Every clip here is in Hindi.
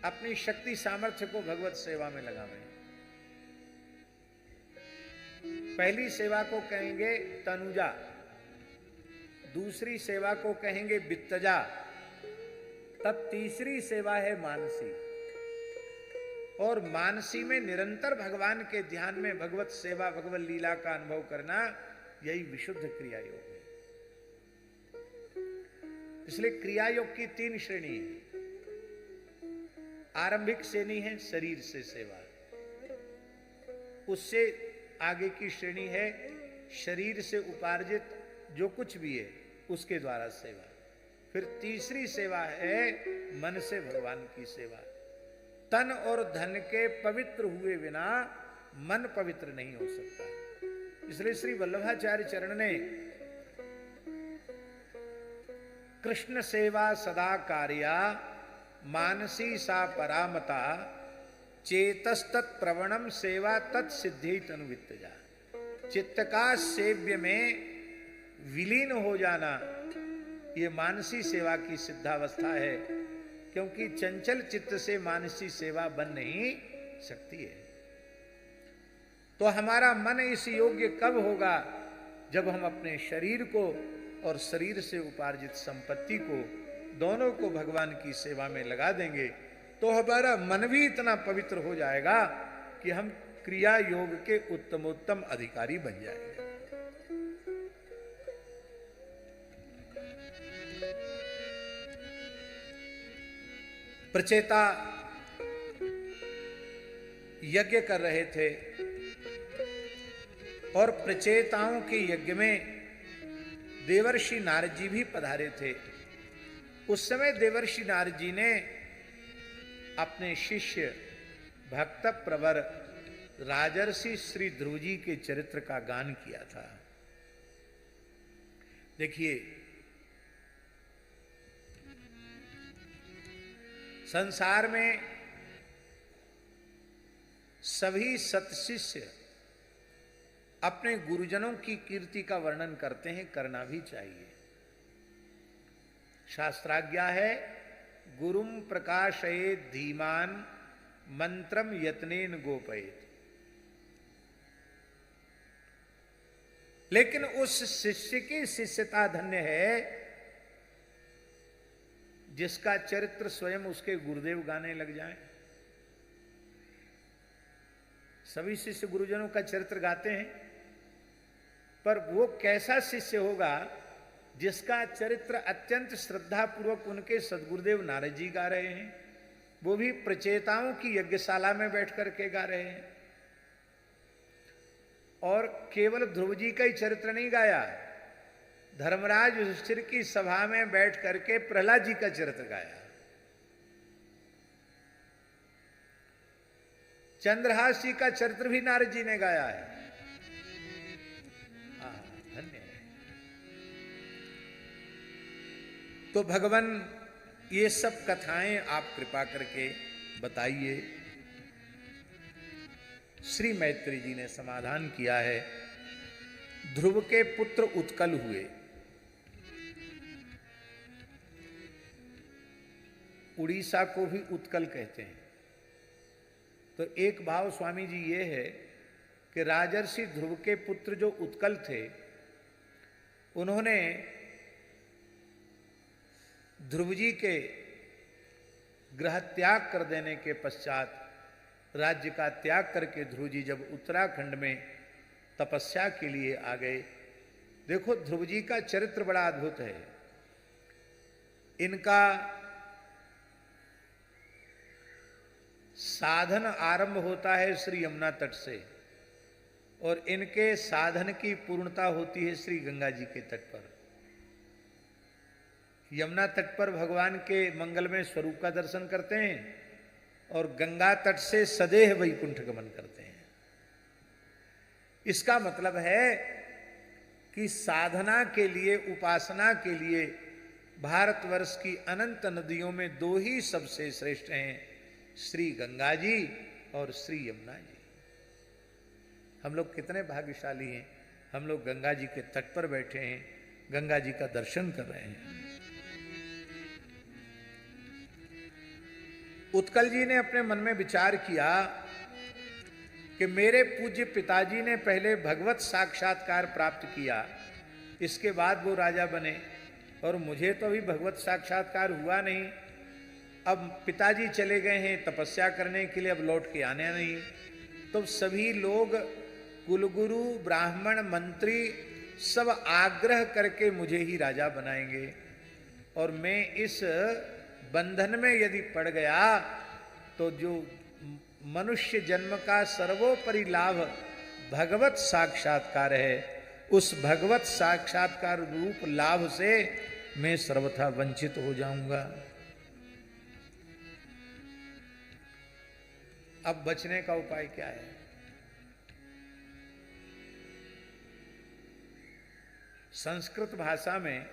अपनी शक्ति सामर्थ्य को भगवत सेवा में लगावें। पहली सेवा को कहेंगे तनुजा, दूसरी सेवा को कहेंगे वित्तजा, तब तीसरी सेवा है मानसी। और मानसी में निरंतर भगवान के ध्यान में भगवत सेवा, भगवत लीला का अनुभव करना, यही विशुद्ध क्रिया योग है। इसलिए क्रिया योग की 3 श्रेणी है। आरंभिक श्रेणी है शरीर से सेवा, उससे आगे की श्रेणी है शरीर से उपार्जित जो कुछ भी है उसके द्वारा सेवा। फिर तीसरी सेवा है मन से भगवान की सेवा। तन और धन के पवित्र हुए बिना मन पवित्र नहीं हो सकता। इसलिए श्री वल्लभाचार्य चरण ने कृष्ण सेवा सदा कार्या मानसी सा परामता चेतस्तत् प्रवणम सेवा तत्सिद्धि तनुवित्तजा। चित्त का सेव्य में विलीन हो जाना, ये मानसी सेवा की सिद्धावस्था है, क्योंकि चंचल चित्त से मानसी सेवा बन नहीं सकती है। तो हमारा मन इस योग्य कब होगा? जब हम अपने शरीर को और शरीर से उपार्जित संपत्ति को, दोनों को भगवान की सेवा में लगा देंगे, तो हमारा मन भी इतना पवित्र हो जाएगा कि हम क्रिया योग के उत्तमोत्तम अधिकारी बन जाएंगे। प्रचेता यज्ञ कर रहे थे और प्रचेताओं के यज्ञ में देवर्षि नारद जी भी पधारे थे। उस समय देवर्षि नारद जी ने अपने शिष्य भक्त प्रवर राजर्षि श्री ध्रुव जी के चरित्र का गान किया था। देखिए, संसार में सभी सत्शिष्य अपने गुरुजनों की कीर्ति का वर्णन करते हैं, करना भी चाहिए। शास्त्राज्ञा है गुरुम प्रकाशयेत् धीमान मंत्रम यत्नेन गोपयेत्। लेकिन उस शिष्य की शिष्यता धन्य है जिसका चरित्र स्वयं उसके गुरुदेव गाने लग जाएं। सभी शिष्य गुरुजनों का चरित्र गाते हैं, पर वो कैसा शिष्य होगा जिसका चरित्र अत्यंत श्रद्धा पूर्वक उनके सद्गुरुदेव नारद जी गा रहे हैं, वो भी प्रचेताओं की यज्ञशाला में बैठ करके गा रहे हैं। और केवल ध्रुव जी का ही चरित्र नहीं गाया, धर्मराज युधिष्ठिर की सभा में बैठ करके प्रहलाद जी का चरित्र गाया, चंद्रहास जी का चरित्र भी नारद जी ने गाया है। धन्य है। तो भगवान ये सब कथाएं आप कृपा करके बताइए। श्री मैत्री जी ने समाधान किया है। ध्रुव के पुत्र उत्कल हुए। उड़ीसा को भी उत्कल कहते हैं। तो एक भाव स्वामी जी ये है कि राजर्षि ध्रुव के पुत्र जो उत्कल थे, उन्होंने ध्रुव जी के गृह त्याग कर देने के पश्चात, राज्य का त्याग करके ध्रुव जी जब उत्तराखंड में तपस्या के लिए आ गए। देखो, ध्रुव जी का चरित्र बड़ा अद्भुत है। इनका साधन आरंभ होता है श्री यमुना तट से, और इनके साधन की पूर्णता होती है श्री गंगा जी के तट पर। यमुना तट पर भगवान के मंगलमय स्वरूप का दर्शन करते हैं और गंगा तट से सदेह वैकुंठ गमन करते हैं। इसका मतलब है कि साधना के लिए, उपासना के लिए भारतवर्ष की अनंत नदियों में दो ही सबसे श्रेष्ठ हैं, श्री गंगा जी और श्री यमुना जी। हम लोग कितने भाग्यशाली हैं, हम लोग गंगा जी के तट पर बैठे हैं, गंगा जी का दर्शन कर रहे हैं। उत्कल जी ने अपने मन में विचार किया कि मेरे पूज्य पिताजी ने पहले भगवत साक्षात्कार प्राप्त किया, इसके बाद वो राजा बने, और मुझे तो अभी भगवत साक्षात्कार हुआ नहीं। अब पिताजी चले गए हैं तपस्या करने के लिए, अब लौट के आने नहीं, तो सभी लोग कुलगुरु, ब्राह्मण, मंत्री सब आग्रह करके मुझे ही राजा बनाएंगे, और मैं इस बंधन में यदि पड़ गया तो जो मनुष्य जन्म का सर्वोपरि लाभ भगवत साक्षात्कार है, उस भगवत साक्षात्कार रूप लाभ से मैं सर्वथा वंचित हो जाऊंगा। अब बचने का उपाय क्या है? संस्कृत भाषा में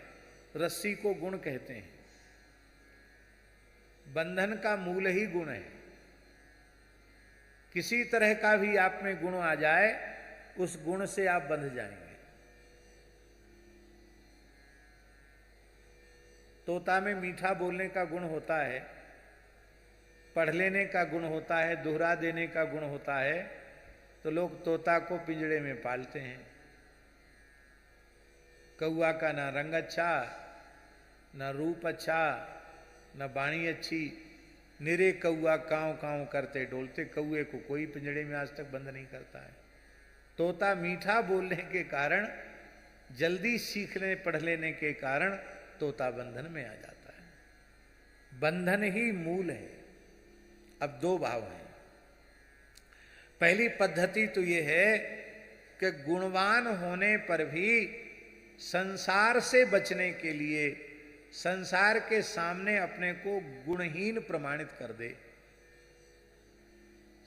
रस्सी को गुण कहते हैं। बंधन का मूल ही गुण है। किसी तरह का भी आप में गुण आ जाए, उस गुण से आप बंध जाएंगे। तोता में मीठा बोलने का गुण होता है, पढ़ लेने का गुण होता है, दोहरा देने का गुण होता है, तो लोग तोता को पिंजड़े में पालते हैं। कौआ का ना रंग अच्छा, ना रूप अच्छा, ना बाणी अच्छी, निरे कौआ कांव कांव करते डोलते, कौए को कोई पिंजड़े में आज तक बंद नहीं करता है। तोता मीठा बोलने के कारण, जल्दी सीखने पढ़ लेने के कारण तोता बंधन में आ जाता है। बंधन ही मूल है। अब दो भाव हैं। पहली पद्धति तो ये है कि गुणवान होने पर भी संसार से बचने के लिए संसार के सामने अपने को गुणहीन प्रमाणित कर दे।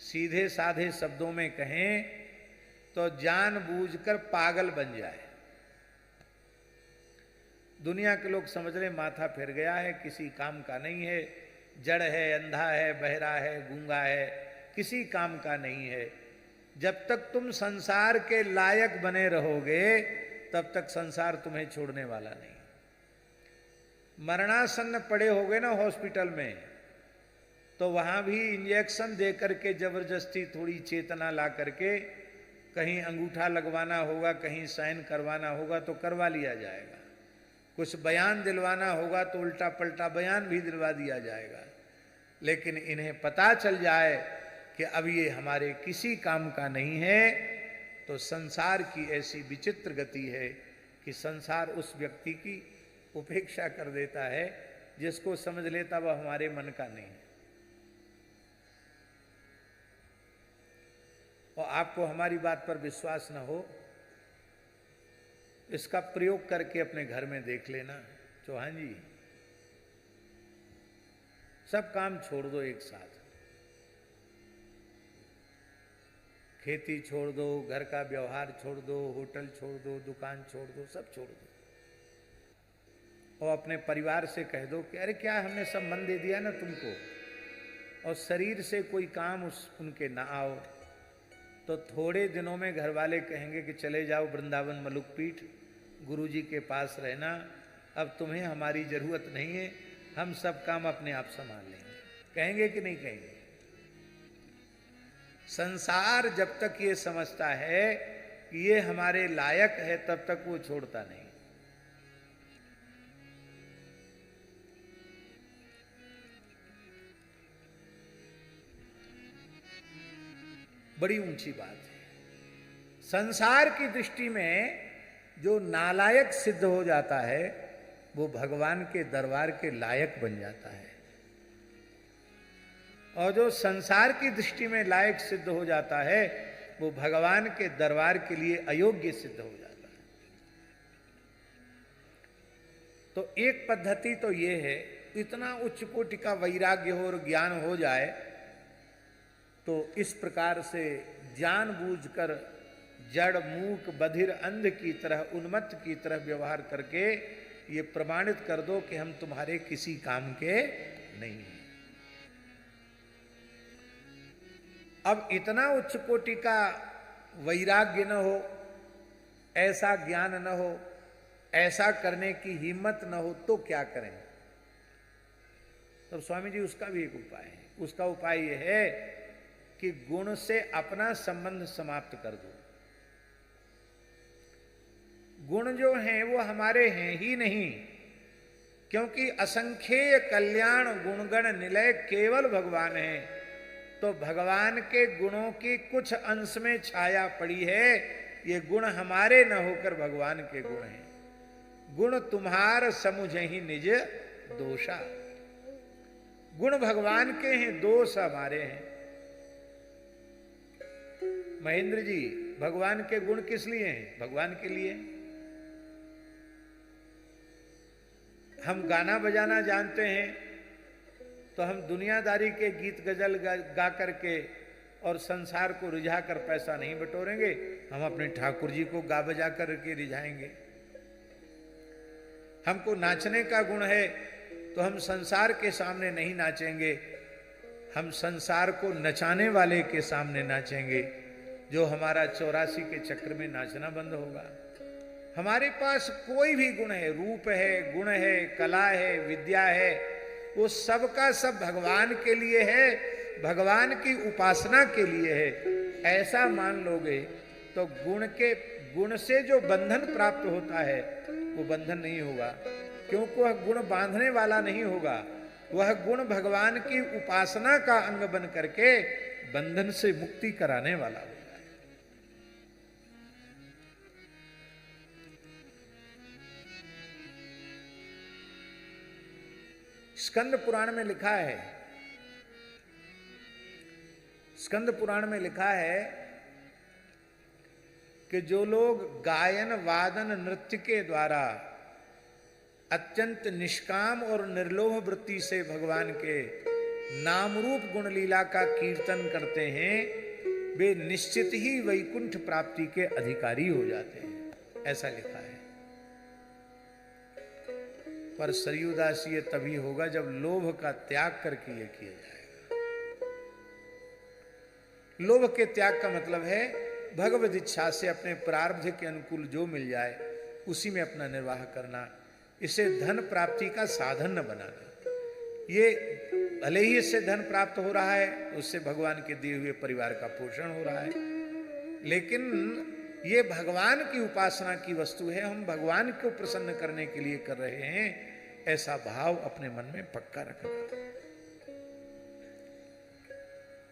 सीधे साधे शब्दों में कहें तो जानबूझकर पागल बन जाए। दुनिया के लोग समझ रहे माथा फिर गया है, किसी काम का नहीं है, जड़ है, अंधा है, बहरा है, गूंगा है, किसी काम का नहीं है। जब तक तुम संसार के लायक बने रहोगे तब तक संसार तुम्हें छोड़ने वाला नहीं। मरणासन्न पड़े होगे ना हॉस्पिटल में, तो वहां भी इंजेक्शन दे करके जबरदस्ती थोड़ी चेतना ला करके कहीं अंगूठा लगवाना होगा, कहीं साइन करवाना होगा तो करवा लिया जाएगा। कुछ बयान दिलवाना होगा तो उल्टा पलटा बयान भी दिलवा दिया जाएगा। लेकिन इन्हें पता चल जाए कि अब ये हमारे किसी काम का नहीं है, तो संसार की ऐसी विचित्र गति है कि संसार उस व्यक्ति की उपेक्षा कर देता है जिसको समझ लेता वह हमारे मन का नहीं है। और आपको हमारी बात पर विश्वास न हो, इसका प्रयोग करके अपने घर में देख लेना। चौहान जी, सब काम छोड़ दो एक साथ, खेती छोड़ दो, घर का व्यवहार छोड़ दो, होटल छोड़ दो, दुकान छोड़ दो, सब छोड़ दो, और अपने परिवार से कह दो कि अरे क्या हमने सब मन दे दिया ना तुमको, और शरीर से कोई काम उनके ना आओ, तो थोड़े दिनों में घर वाले कहेंगे कि चले जाओ वृंदावन मलुकपीठ, गुरुजी के पास रहना, अब तुम्हें हमारी जरूरत नहीं है, हम सब काम अपने आप संभाल लेंगे। कहेंगे कि नहीं कहेंगे? संसार जब तक ये समझता है कि ये हमारे लायक है तब तक वो छोड़ता नहीं। बड़ी ऊंची बात है। संसार की दृष्टि में जो नालायक सिद्ध हो जाता है वो भगवान के दरबार के लायक बन जाता है, और जो संसार की दृष्टि में लायक सिद्ध हो जाता है वो भगवान के दरबार के लिए अयोग्य सिद्ध हो जाता है। तो एक पद्धति तो ये है, इतना उच्च कोटि का वैराग्य हो और ज्ञान हो जाए तो इस प्रकार से जानबूझकर जड़, मूक, बधिर, अंध की तरह, उन्मत्त की तरह व्यवहार करके ये प्रमाणित कर दो कि हम तुम्हारे किसी काम के नहीं हैं। अब इतना उच्च कोटि का वैराग्य न हो, ऐसा ज्ञान न हो, ऐसा करने की हिम्मत न हो तो क्या करें? तो स्वामी जी उसका भी एक उपाय है। उसका उपाय यह है कि गुण से अपना संबंध समाप्त कर दो। गुण जो हैं वो हमारे हैं ही नहीं, क्योंकि असंख्येय कल्याण गुणगण निलय केवल भगवान है। तो भगवान के गुणों की कुछ अंश में छाया पड़ी है, ये गुण हमारे न होकर भगवान के गुण हैं। गुण तुम्हार समुझे ही निज दोषा। गुण भगवान के हैं, दोष हमारे हैं। महेंद्र जी, भगवान के गुण किस लिए हैं? भगवान के लिए। हम गाना बजाना जानते हैं तो हम दुनियादारी के गीत गजल गा करके और संसार को रिझा कर पैसा नहीं बटोरेंगे, हम अपने ठाकुर जी को गा बजा करके रिझाएंगे। हमको नाचने का गुण है तो हम संसार के सामने नहीं नाचेंगे, हम संसार को नचाने वाले के सामने नाचेंगे, जो हमारा 84 के चक्र में नाचना बंद होगा। हमारे पास कोई भी गुण है, रूप है, गुण है, कला है, विद्या है, वो सब का सब भगवान के लिए है, भगवान की उपासना के लिए है। ऐसा मान लोगे तो गुण से जो बंधन प्राप्त होता है वो बंधन नहीं होगा, क्योंकि वह गुण बांधने वाला नहीं होगा, वह गुण भगवान की उपासना का अंग बन करके बंधन से मुक्ति कराने वाला होगा। स्कंद पुराण में लिखा है, स्कंद पुराण में लिखा है कि जो लोग गायन वादन नृत्य के द्वारा अत्यंत निष्काम और निर्लोभ वृत्ति से भगवान के नाम रूप गुण लीला का कीर्तन करते हैं, वे निश्चित ही वैकुंठ प्राप्ति के अधिकारी हो जाते हैं, ऐसा लिखा है। पर सरयूदास ये तभी होगा जब लोभ का त्याग करके ये किया जाएगा। लोभ के त्याग का मतलब है भगवद इच्छा से अपने प्रारब्ध के अनुकूल जो मिल जाए उसी में अपना निर्वाह करना, इसे धन प्राप्ति का साधन न बनाना। ये भले ही इससे धन प्राप्त हो रहा है, उससे भगवान के दिए हुए परिवार का पोषण हो रहा है, लेकिन ये भगवान की उपासना की वस्तु है, हम भगवान को प्रसन्न करने के लिए कर रहे हैं, ऐसा भाव अपने मन में पक्का रखना।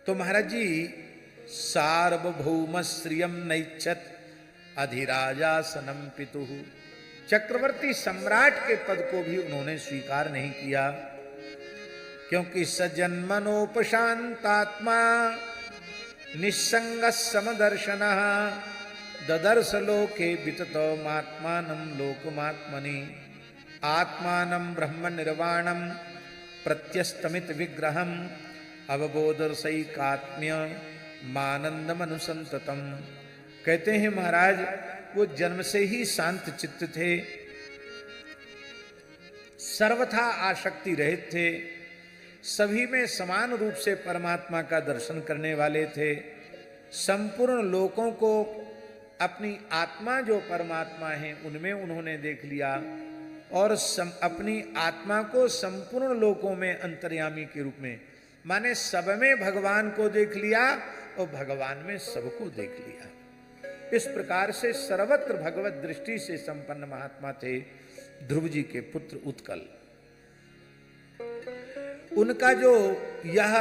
तो महाराज जी सार्वभौम श्रियम नैच्छत अधिराजासनम पितुः, चक्रवर्ती सम्राट के पद को भी उन्होंने स्वीकार नहीं किया, क्योंकि सजन्मनोपशांतात्मा निस्संग समदर्शनः ददर्श लोके विततो मात्मानं लोकमात्मनि आत्मानं ब्रह्म निर्वाणं प्रत्यस्तमित विग्रहम अवबोधरसैकात्म्य मानंदम अनुसंततम। कहते हैं महाराज वो जन्म से ही शांत चित्त थे, सर्वथा आसक्ति रहित थे, सभी में समान रूप से परमात्मा का दर्शन करने वाले थे, संपूर्ण लोकों को अपनी आत्मा जो परमात्मा है उनमें उन्होंने देख लिया, और अपनी आत्मा को संपूर्ण लोकों में अंतर्यामी के रूप में, माने सब में भगवान को देख लिया और भगवान में सबको देख लिया। इस प्रकार से सर्वत्र भगवत दृष्टि से संपन्न महात्मा थे ध्रुव जी के पुत्र उत्कल। उनका जो यह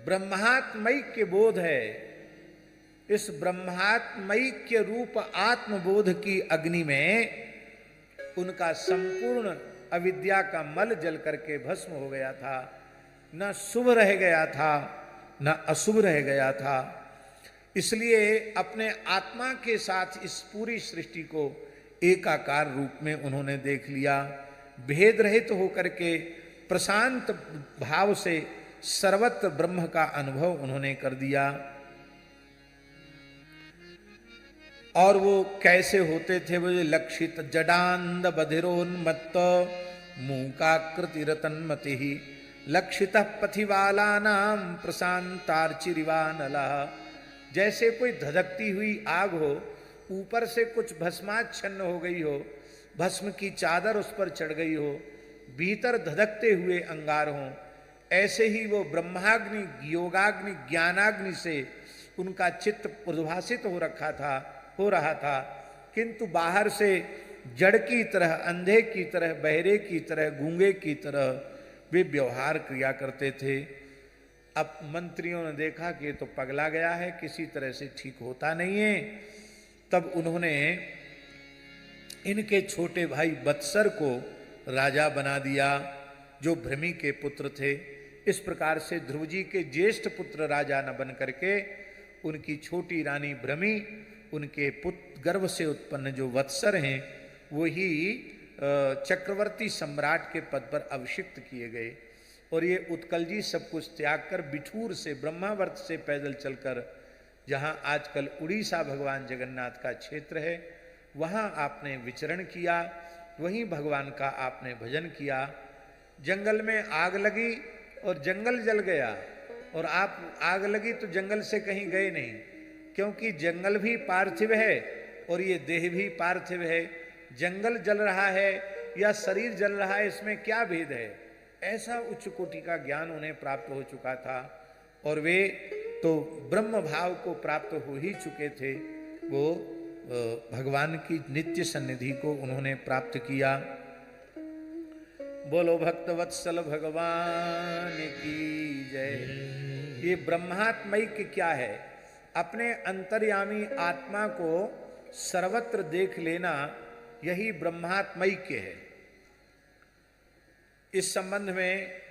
ब्रह्मात्मैक्य बोध है, इस ब्रह्मात्मैक्य रूप आत्मबोध की अग्नि में उनका संपूर्ण अविद्या का मल जल करके भस्म हो गया था, न शुभ रह गया था न अशुभ रह गया था। इसलिए अपने आत्मा के साथ इस पूरी सृष्टि को एकाकार रूप में उन्होंने देख लिया, भेद रहित होकर के प्रशांत भाव से सर्वत्र ब्रह्म का अनुभव उन्होंने कर दिया। और वो कैसे होते थे? वो लक्षित जडांध बधिरोन्मत्त मूकाकृति रतन्मति लक्षित पथिवालानाम प्रशांतार्चिरिवानला। जैसे कोई धधकती हुई आग हो, ऊपर से कुछ भस्माच्छन्न हो गई हो, भस्म की चादर उस पर चढ़ गई हो, भीतर धधकते हुए अंगार हों, ऐसे ही वो ब्रह्माग्नि, योगाग्नि, ज्ञानाग्नि से उनका चित्त उद्भासित हो रहा था, किंतु बाहर से जड़ की तरह, अंधे की तरह, बहरे की तरह, गूंगे की तरह वे व्यवहार किया करते थे। अब मंत्रियों ने देखा कि ये तो पगला गया है, किसी तरह से ठीक होता नहीं है। तब उन्होंने इनके छोटे भाई बत्सर को राजा बना दिया, जो भृमि के पुत्र थे। इस प्रकार से ध्रुव जी के ज्येष्ठ पुत्र राजा न बन करके उनकी छोटी रानी भृमि, उनके पुत्र गर्भ से उत्पन्न जो वत्सर हैं, वही चक्रवर्ती सम्राट के पद पर अभिषिक्त किए गए। और ये उत्कल जी सब कुछ त्याग कर बिठूर से, ब्रह्मावर्त से पैदल चलकर, जहाँ आजकल उड़ीसा भगवान जगन्नाथ का क्षेत्र है, वहाँ आपने विचरण किया, वहीं भगवान का आपने भजन किया। जंगल में आग लगी और जंगल जल गया, और आप आग लगी तो जंगल से कहीं गए नहीं, क्योंकि जंगल भी पार्थिव है और ये देह भी पार्थिव है। जंगल जल रहा है या शरीर जल रहा है, इसमें क्या भेद है? ऐसा उच्च कोटि का ज्ञान उन्हें प्राप्त हो चुका था, और वे तो ब्रह्म भाव को प्राप्त हो ही चुके थे। वो भगवान की नित्य सन्निधि को उन्होंने प्राप्त किया। बोलो भक्त वत्सल भगवान की जय। ये ब्रह्मात्मैक्य क्या है? अपने अंतर्यामी आत्मा को सर्वत्र देख लेना, यही ब्रह्मात्मैक्य है। इस संबंध में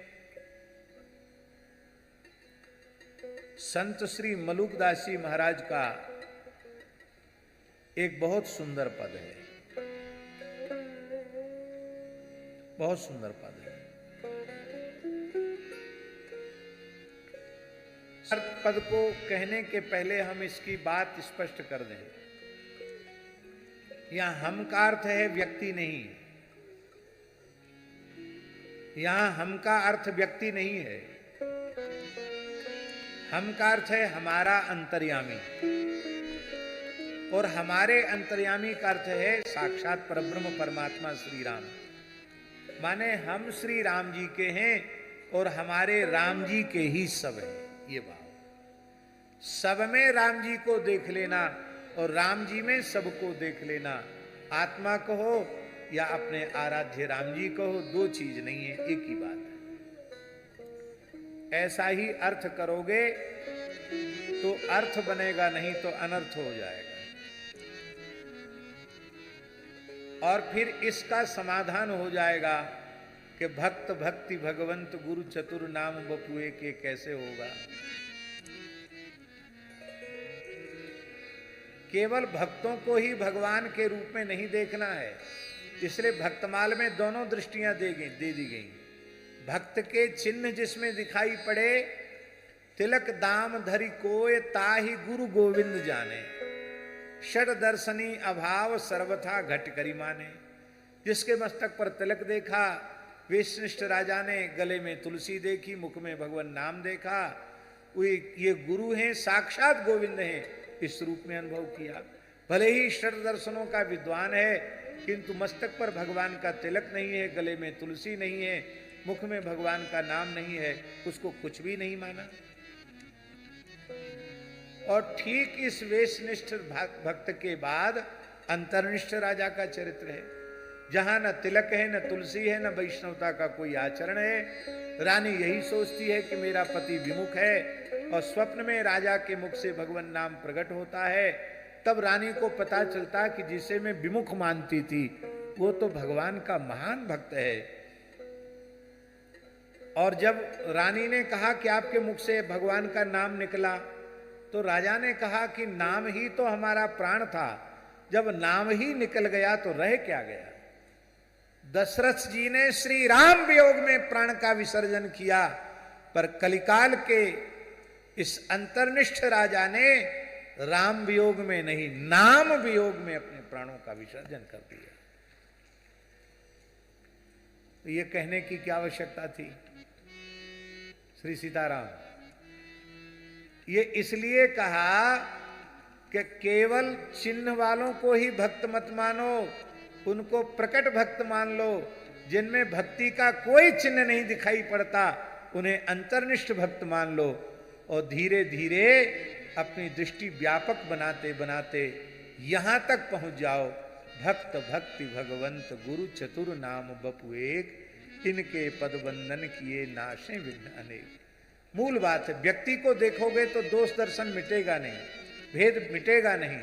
संत श्री मलुकदास जी महाराज का एक बहुत सुंदर पद है, बहुत सुंदर पद है। हर पद को कहने के पहले हम इसकी बात स्पष्ट कर दें। यहां हम का अर्थ है व्यक्ति नहीं, यहां हम का अर्थ व्यक्ति नहीं है। हम का अर्थ है हमारा अंतर्यामी, और हमारे अंतर्यामी का अर्थ है साक्षात परब्रह्म परमात्मा श्री राम। माने हम श्री राम जी के हैं और हमारे राम जी के ही सब हैं। ये भाव, सब में राम जी को देख लेना और राम जी में सबको देख लेना। आत्मा कहो या अपने आराध्य राम जी कहो, दो चीज नहीं है, एक ही बात है। ऐसा ही अर्थ करोगे तो अर्थ बनेगा, नहीं तो अनर्थ हो जाएगा। और फिर इसका समाधान हो जाएगा कि भक्त भक्ति भगवंत गुरु चतुर नाम बपुए के कैसे होगा। केवल भक्तों को ही भगवान के रूप में नहीं देखना है, इसलिए भक्तमाल में दोनों दृष्टियां दे दी गई। भक्त के चिन्ह जिसमें दिखाई पड़े, तिलक दाम धरि कोय ताहि गुरु गोविंद जाने, षड दर्शनी अभाव सर्वथा घट करी माने। जिसके मस्तक पर तिलक देखा, वेशनिष्ठ राजा ने गले में तुलसी देखी, मुख में भगवान नाम देखा, ये गुरु हैं, साक्षात गोविंद हैं, इस रूप में अनुभव किया। भले ही षड दर्शनों का विद्वान है, किंतु मस्तक पर भगवान का तिलक नहीं है, गले में तुलसी नहीं है, मुख में भगवान का नाम नहीं है, उसको कुछ भी नहीं माना। और ठीक इस वेशनिष्ठ भक्त के बाद अंतर्निष्ठ राजा का चरित्र है, जहां न तिलक है, न तुलसी है, न वैष्णवता का कोई आचरण है। रानी यही सोचती है कि मेरा पति विमुख है, और स्वप्न में राजा के मुख से भगवान नाम प्रकट होता है। तब रानी को पता चलता कि जिसे मैं विमुख मानती थी, वो तो भगवान का महान भक्त है। और जब रानी ने कहा कि आपके मुख से भगवान का नाम निकला, तो राजा ने कहा कि नाम ही तो हमारा प्राण था, जब नाम ही निकल गया तो रह क्या गया। दशरथ जी ने श्री राम वियोग में प्राण का विसर्जन किया, पर कलिकाल के इस अंतर्निष्ठ राजा ने राम वियोग में नहीं, नाम वियोग में अपने प्राणों का विसर्जन कर दिया। तो ये कहने की क्या आवश्यकता थी? श्री सीताराम, ये इसलिए कहा कि केवल चिन्ह वालों को ही भक्त मत मानो, उनको प्रकट भक्त मान लो। जिनमें भक्ति का कोई चिन्ह नहीं दिखाई पड़ता, उन्हें अंतर्निष्ठ भक्त मान लो और धीरे धीरे अपनी दृष्टि व्यापक बनाते बनाते यहां तक पहुंच जाओ। भक्त भक्ति भगवंत गुरु चतुर नाम बपु एक, इनके पद वंदन किए नाशे विघ्न अनेक। मूल बात है, व्यक्ति को देखोगे तो दोष दर्शन मिटेगा नहीं, भेद मिटेगा नहीं।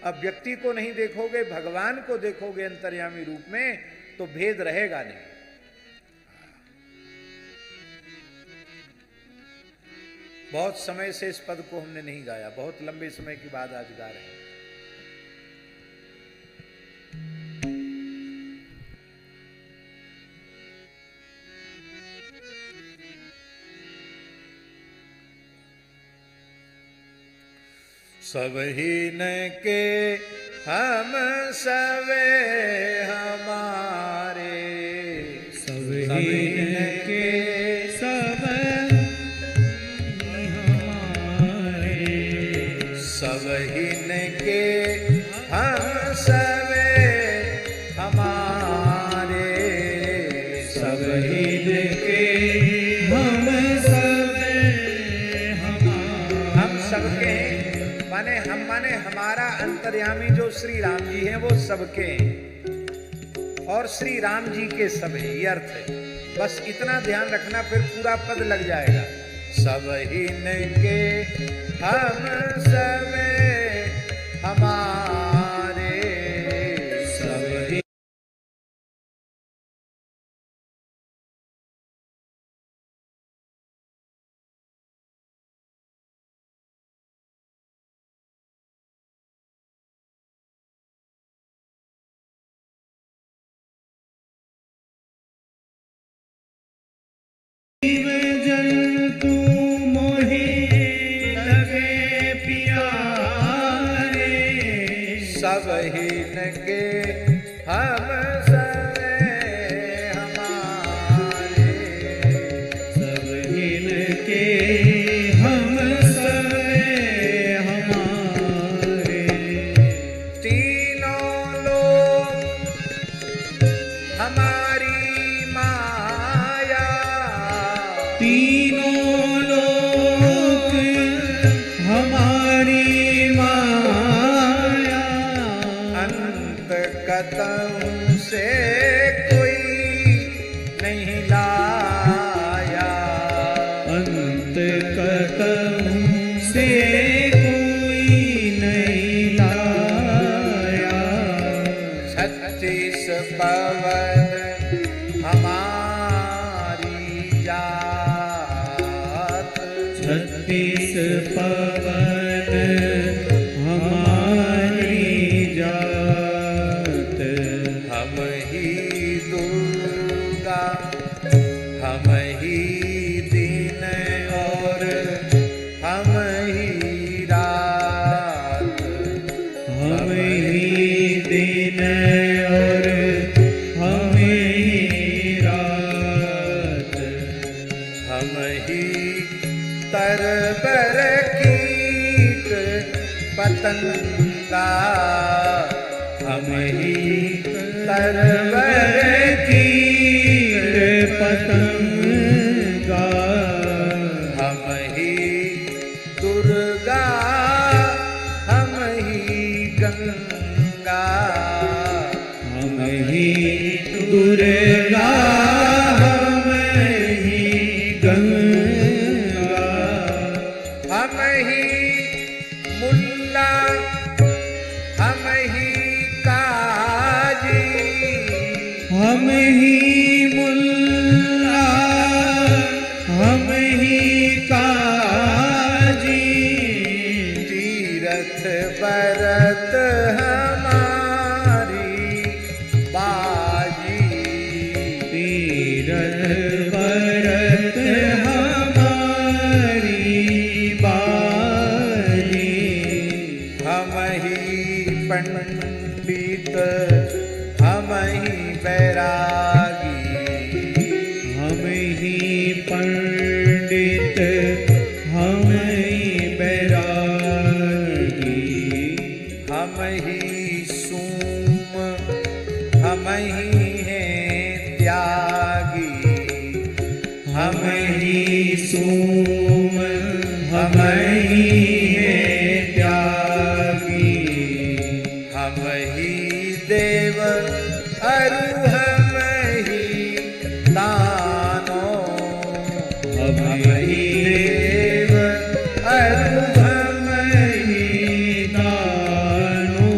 अब व्यक्ति को नहीं देखोगे, भगवान को देखोगे अंतर्यामी रूप में, तो भेद रहेगा नहीं। बहुत समय से इस पद को हमने नहीं गाया, बहुत लंबे समय के बाद आज गा रहे हैं। सब ही न के हम सवे हमारे, सब ही न के सब हमारे, सब ही न के हम सवे हमारे, सब ही न के हम सवे हमारे। हम सबके हैं माने हमारा अंतर्यामी जो श्री राम जी हैं वो सबके हैं और श्री राम जी के सब हैं, ये अर्थ है। बस इतना ध्यान रखना, फिर पूरा पद लग जाएगा। सब ही न के हम सब हमारे, सब ही जंतु मोहे लगे प्यारे, सब ही न के हम सब हमारे, सब ही न के हम सब हमारे। तीनों लोग हमारी माया, तीनों लोग हमारी माया, अंत कतहु से कोई नहीं लाया, अंत कतहु से कोई नहीं लाया। 36 पवन हमारी जात, 36 पवन हमारी जात, हम ही दुर्गा हम ही दिन और हम ही रात, हम ही दिन और हम ही रात, हम ही तरबर कीट पतंगा, हम ही तरबर कीट पतंगा, हम ही दुर्गा हम ही गंगा, हम ही दुर्गा हम ही गंगा, हम ही मुल्ला हम ही काजी, हम ही सोम हम ही हैं त्यागी, हम ही देव अरु हम ही दानो, हम ही देव अरु हम ही दानो,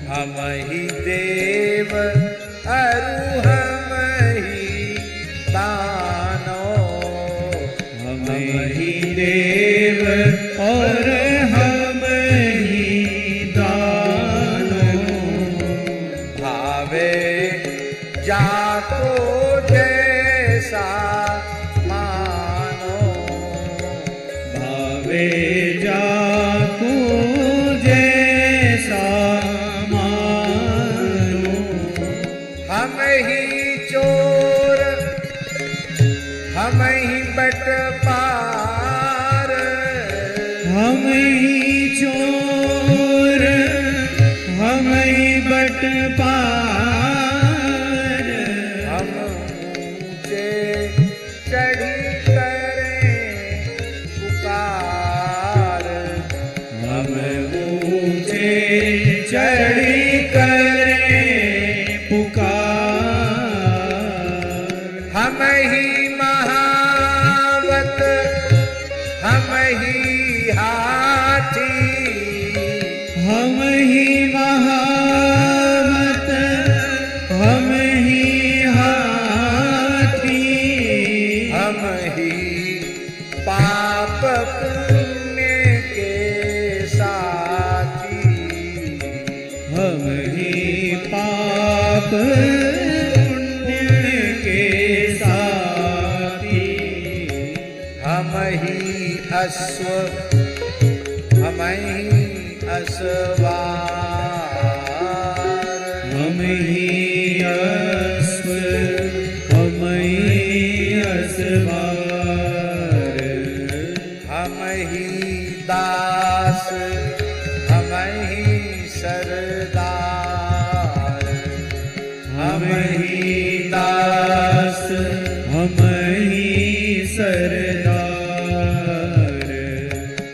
हम ही देव अरु हम ही दानो, हम ही देव और हम ही दानो, भावे जाको जैसा मानो, भावे जाको जैसा मानो, हम ही चोर हम ही बटपार, हम ही चोर हम ही बटपार, हम ऊंचे चढ़ी करें पुकार, हम ऊंचे चढ़ी करें पुकार, हम ही महावत हम ही हाथी, हम ही महावत हम ही हाथी, हम ही पाप पुण्य के साथी, हम ही पाप पुण्य के साथी, हम ही अश्व हम ही असवार, हम ही अश्व हम ही असवार, हम ही दास हम ही सरदार, हम ही दास हम ही सरदार,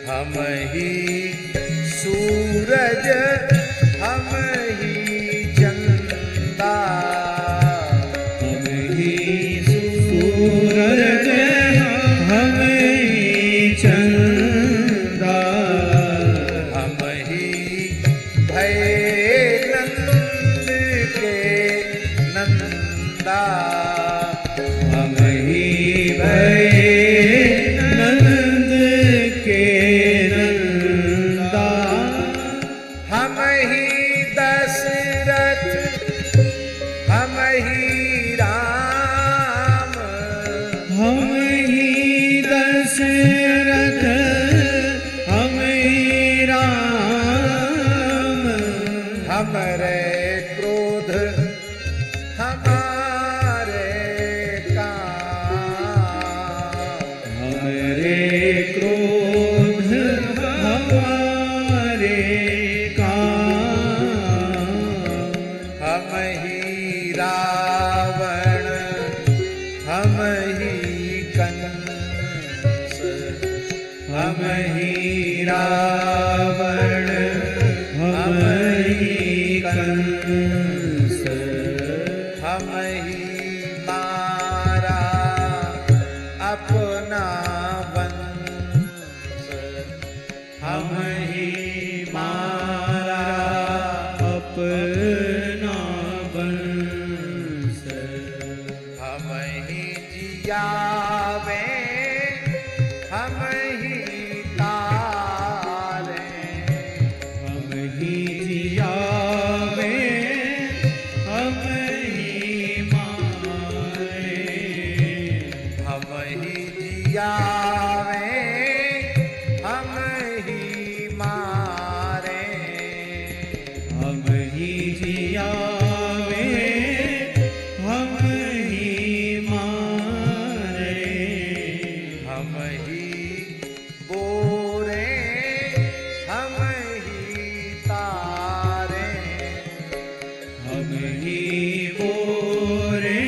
हम ही सूरज हम ही चंदा, हम ही सूरज हम ही चंदा, हम ही भय नंद के नंदा, हम ही भय नंद के नंदा, हम ही दशरथ हम ही राम, हम ही दशरथ हम ही राम, हमरे क्रोध हमारे काम, हमरे क्रोध हमारे काम, हम ही रावण हम ही कंस, हम ही रावण हम ही कंस, हम ही मारा अपना वंश, हम ही मारा अपना वंश, हम ही जियावे हम ही तारे, हम ही जियावे हम ही मारे, हम ही जियावे हम ही मारे, हम ही जियावे हम ही मारे, हम ही बोरे हम ही तारे, हम ही बोरे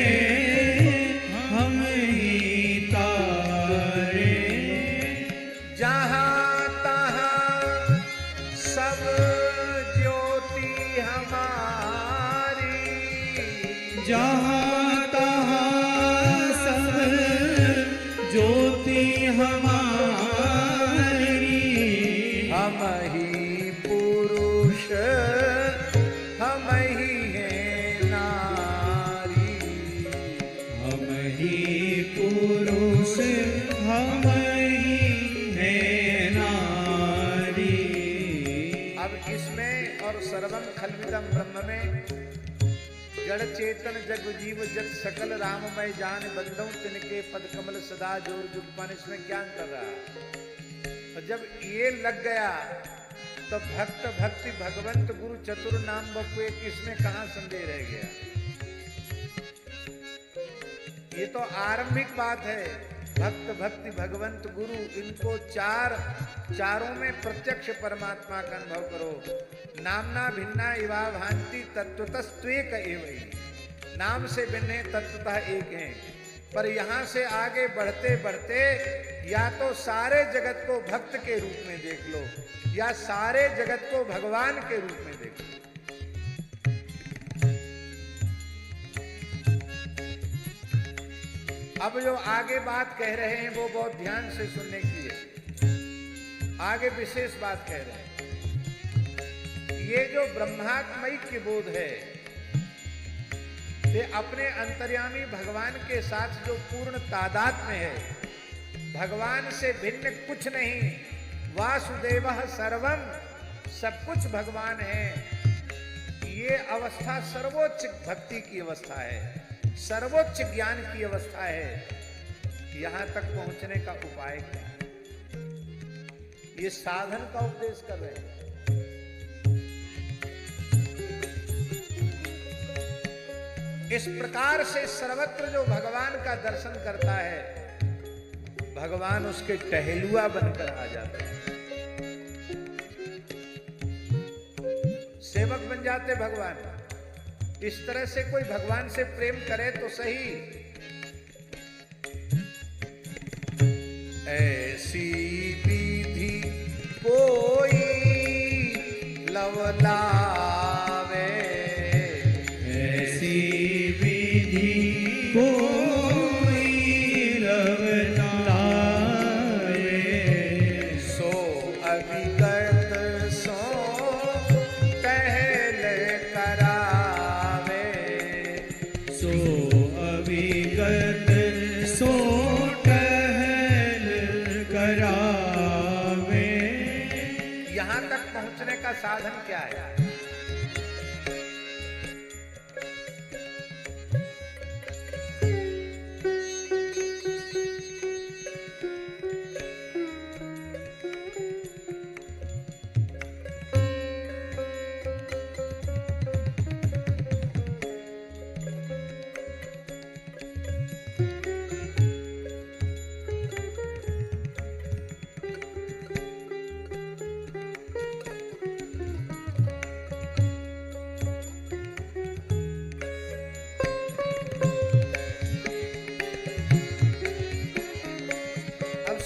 हम ही तारे, मूर्ति हमारी, हम ही पुरुष हम ही हैं नारी, हम ही पुरुष हम ही हैं नारी। अब इसमें और सर्वम खलविदम ब्रह्म में जड़ चेतन जग जीव जग सकल राममय जान बंदों तिनके पद कमल सदा जोर जुगपन, इसमें ज्ञान कर रहा है। और जब ये लग गया तो भक्त भक्ति भगवंत गुरु चतुर नाम बपुए, किसमें कहां संदेह रह गया। ये तो आरंभिक बात है। भक्त भक्ति भगवंत गुरु, इनको चारों में प्रत्यक्ष परमात्मा का अनुभव करो। नामना भिन्ना इवा भांति तत्वतस्त्वेक एव ही, नाम से भिन्न है, तत्वतः एक हैं। पर यहां से आगे बढ़ते बढ़ते या तो सारे जगत को भक्त के रूप में देख लो या सारे जगत को भगवान के रूप में देख लो। अब जो आगे बात कह रहे हैं वो बहुत ध्यान से सुनने की है। आगे विशेष बात कह रहे हैं। ये जो ब्रह्मात्मय की बोध है, ये अपने अंतर्यामी भगवान के साथ जो पूर्ण तादाद में है, भगवान से भिन्न कुछ नहीं, वासुदेवः सर्वम, सब कुछ भगवान है। ये अवस्था सर्वोच्च भक्ति की अवस्था है, सर्वोच्च ज्ञान की अवस्था है। यहां तक पहुंचने का उपाय क्या है, ये साधन का उपदेश कर रहे हैं। इस प्रकार से सर्वत्र जो भगवान का दर्शन करता है, भगवान उसके टहलुआ बनकर आ जाते हैं, सेवक बन जाते भगवान। इस तरह से कोई भगवान से प्रेम करे तो सही। ऐसी विधि कोई लवलावे, ऐसी विधि कोई लवलावे, सो अविगत सो टहल करावे, सो अविगत सो टहल करावे। यहां तक पहुंचने का साधन क्या है?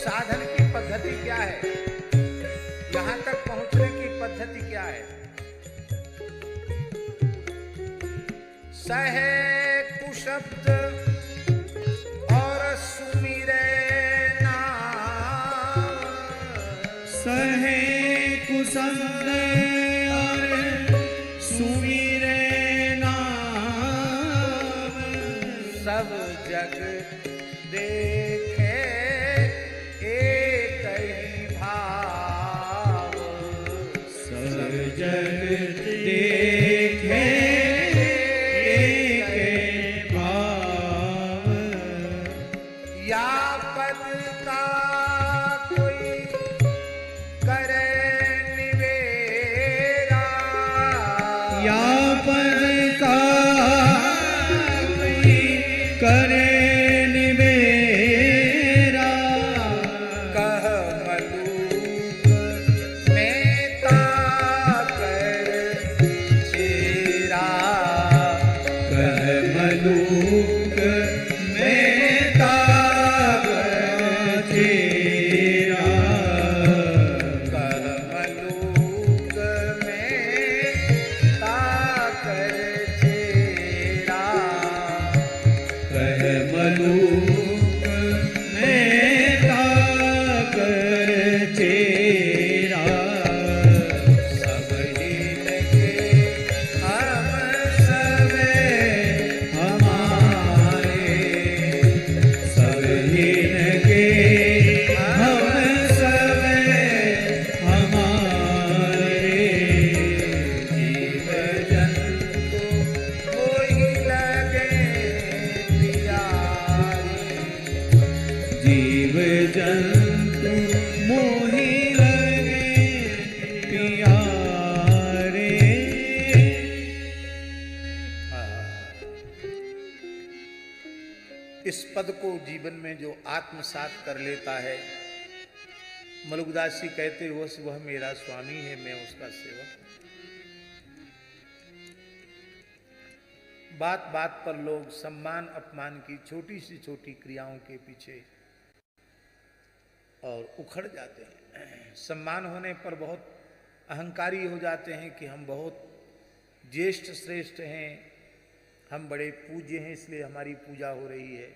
साधन की पद्धति क्या है, यहां तक पहुंचने की पद्धति क्या है? सहे कुशब्द और सुमिरे नाम, सहे कुशब्द और सुमिरे नाम, सब जग देखे एक ही भाव, सब जग देखे एक भाव। या पद का कोई करे निवेरा, या पद का कोई करे निवेरा, कह मलूक नेता कर छेरा, कह मलूक मेहता कर जंतु मोहि लगे प्यारे। इस पद को जीवन में जो आत्मसात कर लेता है, मलुकदास जी कहते वह मेरा स्वामी है, मैं उसका सेवक। बात बात पर लोग सम्मान अपमान की छोटी सी छोटी क्रियाओं के पीछे और उखड़ जाते हैं। सम्मान होने पर बहुत अहंकारी हो जाते हैं कि हम बहुत ज्येष्ठ श्रेष्ठ हैं, हम बड़े पूज्य हैं, इसलिए हमारी पूजा हो रही है।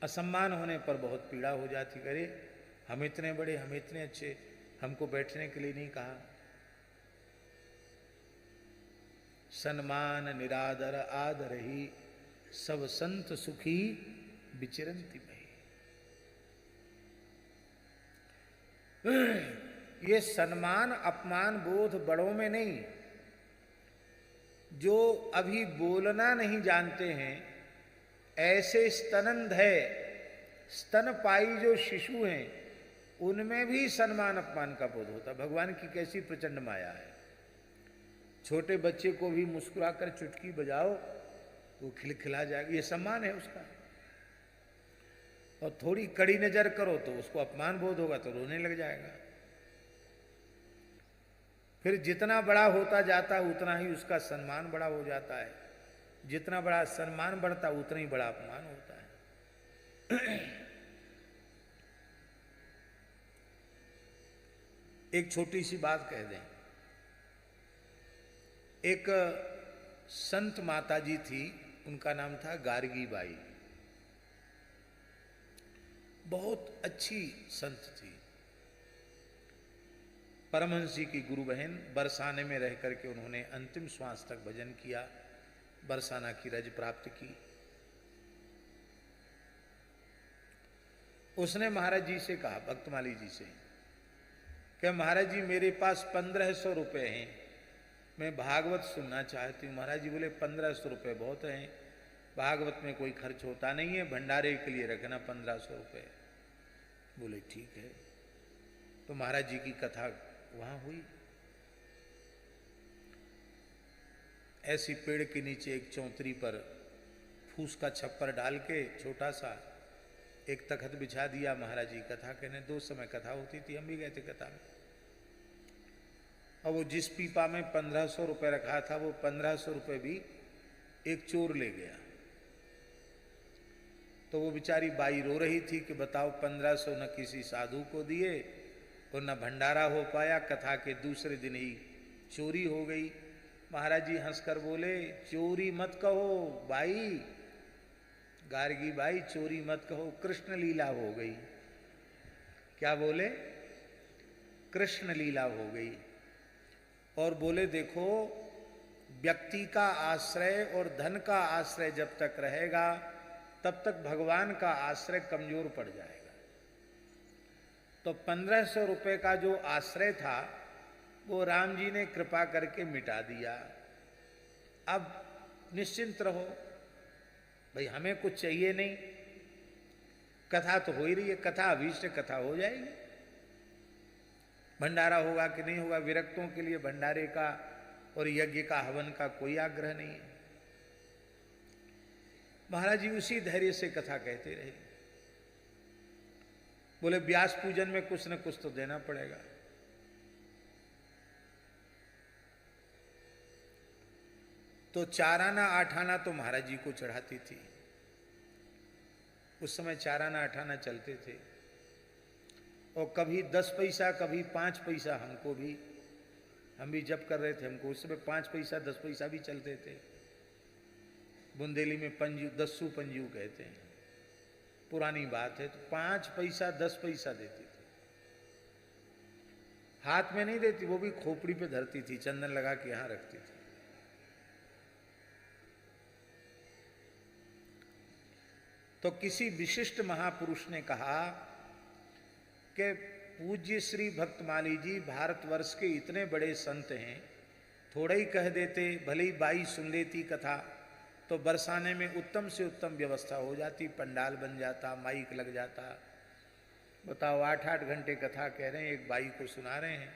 असम्मान होने पर बहुत पीड़ा हो जाती, करे हम इतने बड़े, हम इतने अच्छे, हमको बैठने के लिए नहीं कहा। सन्मान निरादर आदर ही सब संत सुखी विचरंती भई। ये सम्मान अपमान बोध बड़ों में नहीं, जो अभी बोलना नहीं जानते हैं, ऐसे स्तनंद है, स्तनपाई जो शिशु हैं, उनमें भी सम्मान अपमान का बोध होता। भगवान की कैसी प्रचंड माया है। छोटे बच्चे को भी मुस्कुराकर चुटकी बजाओ तो खिलखिला जाएगा, ये सम्मान है उसका। और थोड़ी कड़ी नजर करो तो उसको अपमान बोध होगा, तो रोने लग जाएगा। फिर जितना बड़ा होता जाता है उतना ही उसका सम्मान बड़ा हो जाता है। जितना बड़ा सम्मान बढ़ता उतना ही बड़ा अपमान होता है। एक छोटी सी बात कह दें। एक संत माता जी थी, उनका नाम था गार्गी बाई। बहुत अच्छी संत थी। परमहंस जी की गुरु बहन। बरसाने में रह करके उन्होंने अंतिम श्वास तक भजन किया, बरसाना की रज प्राप्त की। उसने महाराज जी से कहा, भक्तमाली जी से, कि महाराज जी मेरे पास 1500 रुपए हैं, मैं भागवत सुनना चाहती हूँ। महाराज जी बोले 1500 रुपये बहुत हैं, भागवत में कोई खर्च होता नहीं है, भंडारे के लिए रखना 1500 रुपये। बोले ठीक है। तो महाराज जी की कथा वहां हुई। ऐसी पेड़ के नीचे एक चौतरी पर फूस का छप्पर डाल के छोटा सा एक तखत बिछा दिया। महाराज जी कथा कहने, 2 समय कथा होती थी, हम भी गए थे कथा में। और वो जिस पीपा में 1500 रुपये रखा था, वो 1500 रुपये भी एक चोर ले गया। तो वो बेचारी बाई रो रही थी कि बताओ 1500 न किसी साधु को दिए और न भंडारा हो पाया, कथा के दूसरे दिन ही चोरी हो गई। महाराज जी हंसकर बोले, चोरी मत कहो बाई, गार्गी बाई, चोरी मत कहो, कृष्ण लीला हो गई। क्या बोले? कृष्ण लीला हो गई। और बोले देखो, व्यक्ति का आश्रय और धन का आश्रय जब तक रहेगा तब तक भगवान का आश्रय कमजोर पड़ जाएगा। तो 1500 रुपये का जो आश्रय था वो राम जी ने कृपा करके मिटा दिया। अब निश्चिंत रहो भाई, हमें कुछ चाहिए नहीं, कथा तो हो ही रही है, कथा अभीष्ट कथा हो जाएगी। भंडारा होगा कि नहीं होगा, विरक्तों के लिए भंडारे का और यज्ञ का हवन का कोई आग्रह नहीं है। महाराज जी उसी धैर्य से कथा कहते रहे। बोले व्यास पूजन में कुछ न कुछ तो देना पड़ेगा। तो 4 आना 8 आना तो महाराज जी को चढ़ाती थी। उस समय 4 आना 8 आना चलते थे, और कभी 10 पैसा कभी 5 पैसा हमको भी, हम भी जब कर रहे थे, हमको उस समय 5 पैसा 10 पैसा भी चलते थे। बुंदेली में पंजू, 10 पंजू कहते हैं, पुरानी बात है। तो 5 पैसा 10 पैसा देती थी, हाथ में नहीं देती, वो भी खोपड़ी पे धरती थी, चंदन लगा के यहां रखती थी। तो किसी विशिष्ट महापुरुष ने कहा कि पूज्य श्री भक्तमाली जी भारतवर्ष के इतने बड़े संत हैं, थोड़ा ही कह देते, भले ही बाई सुन लेती कथा, तो बरसाने में उत्तम से उत्तम व्यवस्था हो जाती, पंडाल बन जाता, माइक लग जाता। बताओ 8-8 घंटे कथा कह रहे हैं, एक बाई को सुना रहे हैं।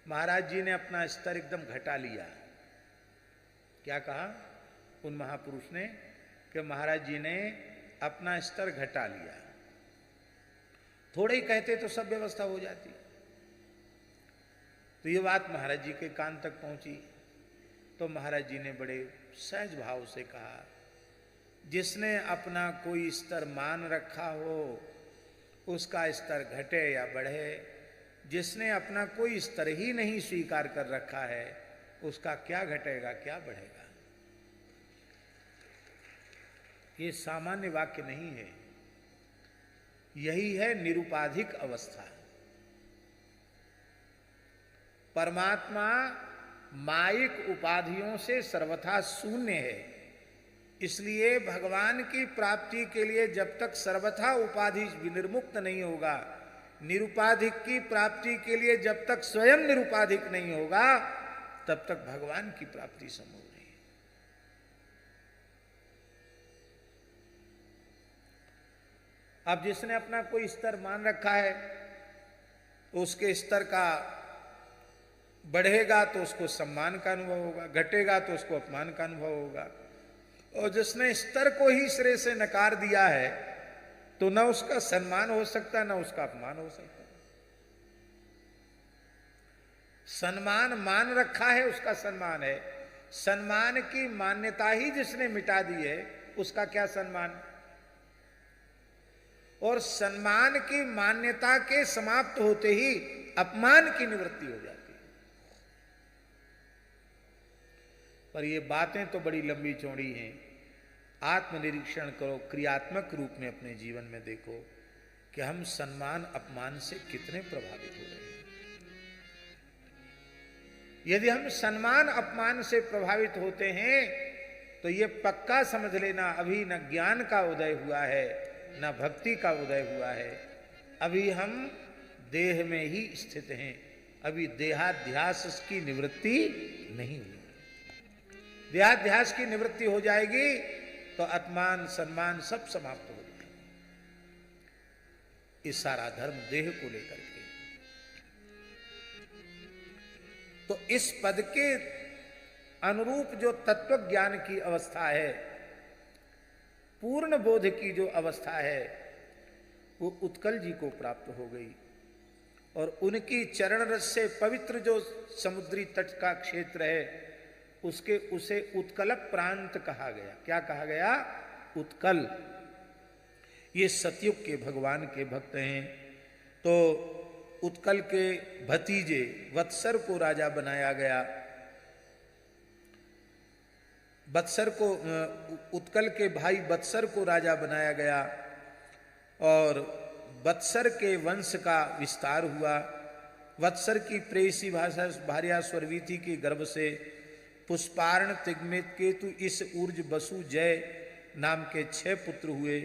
महाराज जी ने अपना स्तर एकदम घटा लिया। क्या कहा उन महापुरुष ने कि महाराज जी ने अपना स्तर घटा लिया। थोड़े ही कहते तो सब व्यवस्था हो जाती। तो ये बात महाराज जी के कान तक पहुंची। तो महाराज जी ने बड़े सहज भाव से कहा, जिसने अपना कोई स्तर मान रखा हो उसका स्तर घटे या बढ़े, जिसने अपना कोई स्तर ही नहीं स्वीकार कर रखा है उसका क्या घटेगा क्या बढ़ेगा। ये सामान्य वाक्य नहीं है, यही है निरुपाधिक अवस्था। परमात्मा मायिक उपाधियों से सर्वथा शून्य है, इसलिए भगवान की प्राप्ति के लिए जब तक सर्वथा उपाधि विनिर्मुक्त नहीं होगा, निरुपाधिक की प्राप्ति के लिए जब तक स्वयं निरुपाधिक नहीं होगा, तब तक भगवान की प्राप्ति संभव नहीं। अब जिसने अपना कोई स्तर मान रखा है, उसके स्तर का बढ़ेगा तो उसको सम्मान का अनुभव होगा, घटेगा तो उसको अपमान का अनुभव होगा। और जिसने स्तर को ही सिरे से नकार दिया है तो न उसका सम्मान हो सकता न उसका अपमान हो सकता। सम्मान मान रखा है उसका सम्मान है, सम्मान की मान्यता ही जिसने मिटा दी है उसका क्या सम्मान। और सम्मान की मान्यता के समाप्त होते ही अपमान की निवृत्ति हो जाती है। पर ये बातें तो बड़ी लंबी चौड़ी हैं। आत्मनिरीक्षण करो, क्रियात्मक रूप में अपने जीवन में देखो कि हम सम्मान अपमान से कितने प्रभावित हो रहे हैं। यदि हम सम्मान अपमान से प्रभावित होते हैं तो ये पक्का समझ लेना, अभी न ज्ञान का उदय हुआ है न भक्ति का उदय हुआ है, अभी हम देह में ही स्थित हैं, अभी देहाध्यास की निवृत्ति नहीं हुई। देहाध्यास की निवृत्ति हो जाएगी तो अपमान सम्मान सब समाप्त हो जाएगा। ये सारा धर्म देह को लेकर के। तो इस पद के अनुरूप जो तत्व ज्ञान की अवस्था है, पूर्ण बोध की जो अवस्था है, वो उत्कल जी को प्राप्त हो गई। और उनकी चरण रस से पवित्र जो समुद्री तट का क्षेत्र है उसे उत्कल प्रांत कहा गया। क्या कहा गया? उत्कल। ये सतयुग के भगवान के भक्त हैं। तो उत्कल के भतीजे वत्सर को राजा बनाया गया। वत्सर को, उत्कल के भाई वत्सर को राजा बनाया गया और वत्सर के वंश का विस्तार हुआ। वत्सर की प्रेयसी भार्या स्वर्वीति के गर्भ से पुष्पार्ण, तिग्मित, केतु, इस, ऊर्ज, बसु, जय नाम के 6 पुत्र हुए।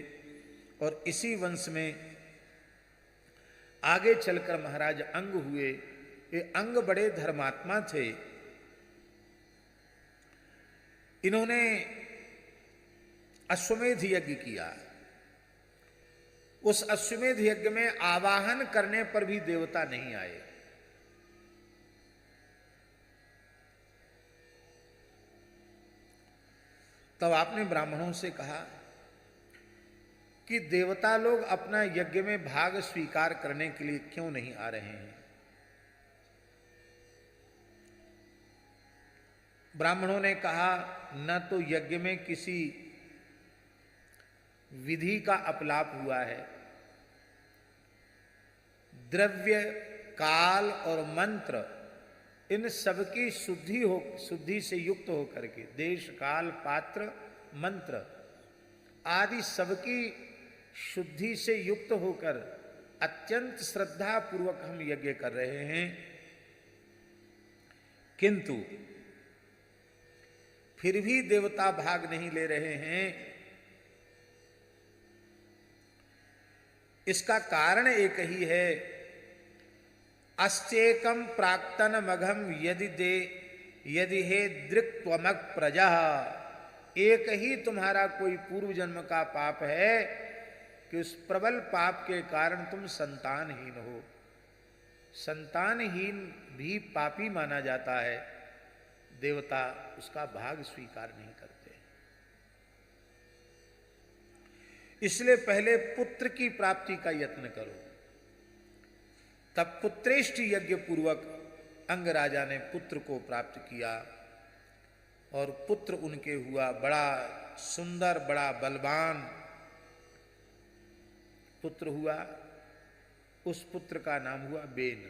और इसी वंश में आगे चलकर महाराज अंग हुए। ये अंग बड़े धर्मात्मा थे। इन्होंने अश्वमेध यज्ञ किया। उस अश्वमेध यज्ञ में आवाहन करने पर भी देवता नहीं आए। तब आपने ब्राह्मणों से कहा कि देवता लोग अपना यज्ञ में भाग स्वीकार करने के लिए क्यों नहीं आ रहे हैं। ब्राह्मणों ने कहा, न तो यज्ञ में किसी विधि का अपलाप हुआ है, द्रव्य, काल और मंत्र इन सबकी शुद्धि से युक्त होकर के, देश, काल, पात्र, मंत्र आदि सबकी शुद्धि से युक्त होकर अत्यंत श्रद्धा पूर्वक हम यज्ञ कर रहे हैं। किंतु फिर भी देवता भाग नहीं ले रहे हैं। इसका कारण एक ही है, अस्तेकम प्राक्तन मघम यदि हे दृक्त्वमक प्रजा एक ही तुम्हारा कोई पूर्व जन्म का पाप है कि उस प्रबल पाप के कारण तुम संतानहीन हो। संतानहीन भी पापी माना जाता है, देवता उसका भाग स्वीकार नहीं करते। इसलिए पहले पुत्र की प्राप्ति का यत्न करो। तब पुत्रेष्ट यज्ञ पूर्वक अंग राजा ने पुत्र को प्राप्त किया और पुत्र उनके हुआ बड़ा सुंदर, बड़ा बलवान पुत्र हुआ। उस पुत्र का नाम हुआ बेन।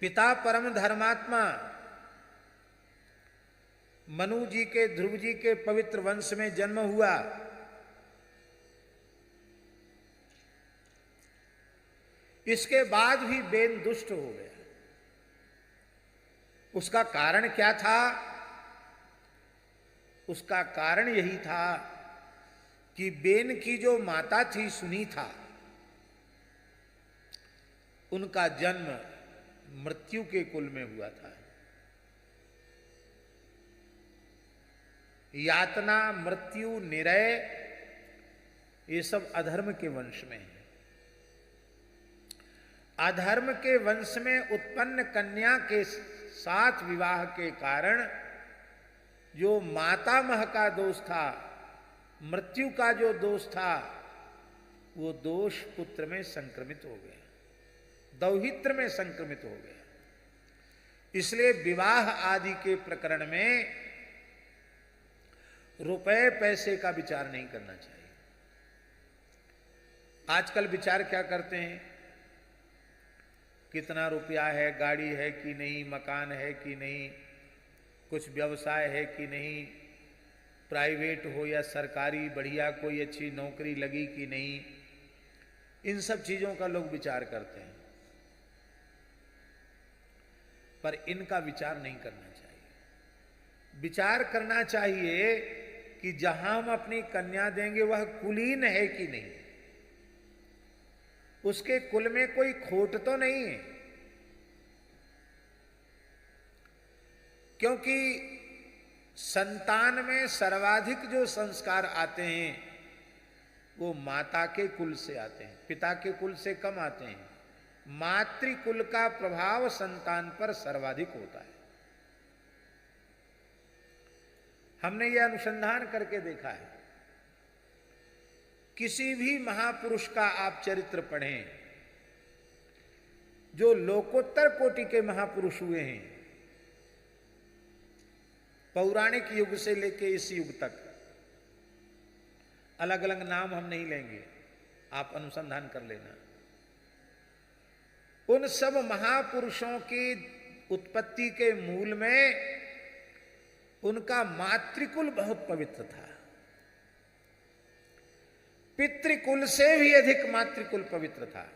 पिता परम धर्मात्मा मनु जी के, ध्रुव जी के पवित्र वंश में जन्म हुआ। इसके बाद भी बेन दुष्ट हो गया। उसका कारण क्या था? उसका कारण यही था कि बेन की जो माता थी सुनीता, उनका जन्म मृत्यु के कुल में हुआ था। यातना, मृत्यु, निरय, ये सब अधर्म के वंश में है। अधर्म के वंश में उत्पन्न कन्या के साथ विवाह के कारण जो मातामह का दोष था, मृत्यु का जो दोष था, वो दोष पुत्र में संक्रमित हो गया, दौहित्र में संक्रमित हो गया। इसलिए विवाह आदि के प्रकरण में रुपए पैसे का विचार नहीं करना चाहिए। आजकल विचार क्या करते हैं? कितना रुपया है, गाड़ी है कि नहीं, मकान है कि नहीं, कुछ व्यवसाय है कि नहीं, प्राइवेट हो या सरकारी, बढ़िया कोई अच्छी नौकरी लगी कि नहीं, इन सब चीजों का लोग विचार करते हैं। पर इनका विचार नहीं करना चाहिए। विचार करना चाहिए कि जहां हम अपनी कन्या देंगे वह कुलीन है कि नहीं, उसके कुल में कोई खोट तो नहीं है। क्योंकि संतान में सर्वाधिक जो संस्कार आते हैं वो माता के कुल से आते हैं, पिता के कुल से कम आते हैं। मातृकुल का प्रभाव संतान पर सर्वाधिक होता है। हमने यह अनुसंधान करके देखा है। किसी भी महापुरुष का आप चरित्र पढ़ें, जो लोकोत्तर कोटि के महापुरुष हुए हैं, पौराणिक युग से लेकर इस युग तक, अलग अलग नाम हम नहीं लेंगे, आप अनुसंधान कर लेना। उन सब महापुरुषों की उत्पत्ति के मूल में उनका मातृकुल बहुत पवित्र था। पितृकुल से भी अधिक मातृकुल पवित्र था।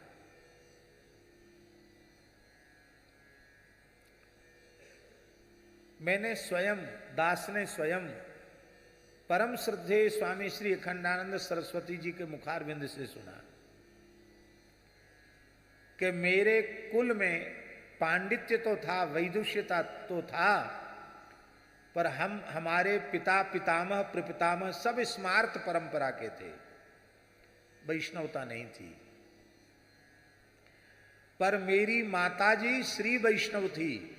मैंने स्वयं, दास ने स्वयं परम श्रद्धेय स्वामी श्री अखंडानंद सरस्वती जी के मुखारविंद से सुना कि मेरे कुल में पांडित्य तो था, वैदुष्यता तो था, पर हमारे पिता, पितामह, प्रपितामह सब स्मार्त परंपरा के थे, वैष्णवता नहीं थी। पर मेरी माताजी श्री वैष्णव थी।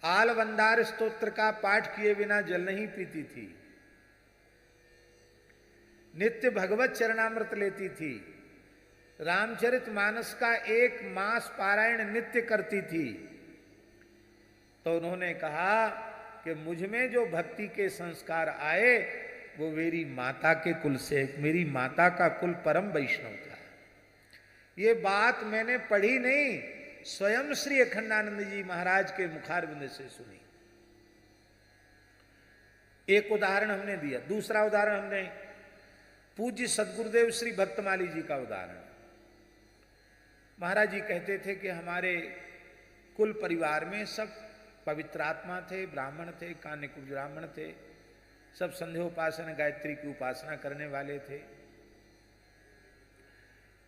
आलवंदार स्तोत्र का पाठ किए बिना जल नहीं पीती थी, नित्य भगवत चरणामृत लेती थी, रामचरितमानस का 1 मास पारायण नित्य करती थी। तो उन्होंने कहा कि मुझ में जो भक्ति के संस्कार आए वो मेरी माता के कुल से, मेरी माता का कुल परम वैष्णव था। ये बात मैंने पढ़ी नहीं, स्वयं श्री अखंडानंद जी महाराज के मुखारविंद से सुनी। एक उदाहरण हमने दिया। दूसरा उदाहरण हमने पूज्य सदगुरुदेव श्री भक्तमाली जी का उदाहरण। महाराज जी कहते थे कि हमारे कुल परिवार में सब पवित्रात्मा थे, ब्राह्मण थे, कान्यकुब्ज ब्राह्मण थे, सब संध्योपासन, गायत्री की उपासना करने वाले थे,